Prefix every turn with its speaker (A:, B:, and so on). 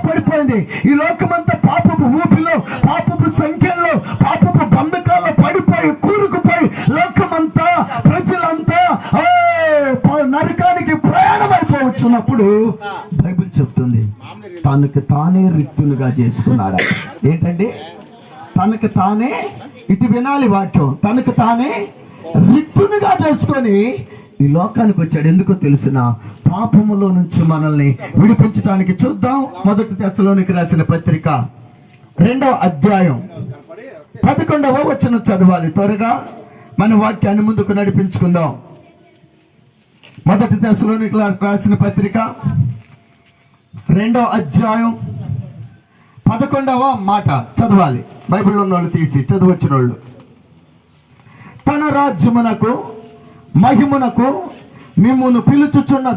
A: పడిపోయింది. ఈ లోకమంతా పాపపు ఊపిలో, పాపపు సంఖ్యలో, పాపపు బంధకాల్లో పడిపోయి కూరుకుపోయి లోకమంతా ప్రజలంతా నరకానికి ప్రయాణం అయిపోవచ్చున్నప్పుడు బైబిల్ చెప్తుంది తనకు తానే రిక్తునిగా చేసుకున్నాడు. ఏంటండి? తనకు తానే, ఇటు వినాలి వాక్యం, తనకు తానే రిక్తునిగా చేసుకొని ఈ లోకానికి వచ్చాడు. ఎందుకో తెలుసిన? పాపములో నుంచి మనల్ని విడిపించడానికి. చూద్దాం, 1 తెస్సలోనికి రాసిన పత్రిక 2వ అధ్యాయం 11వ వచనం చదవాలి. త్వరగా మన వాక్యాన్ని ముందుకు నడిపించుకుందాం. 1 తెస్సలోనికి రాసిన పత్రిక 2వ అధ్యాయం 11వ మాట చదవాలి. బైబిల్లో ఉన్న వాళ్ళు తీసి చదవచ్చిన వాళ్ళు. తన రాజ్యమునకు మహిమునకు మిమ్మును పిలుచుచున్న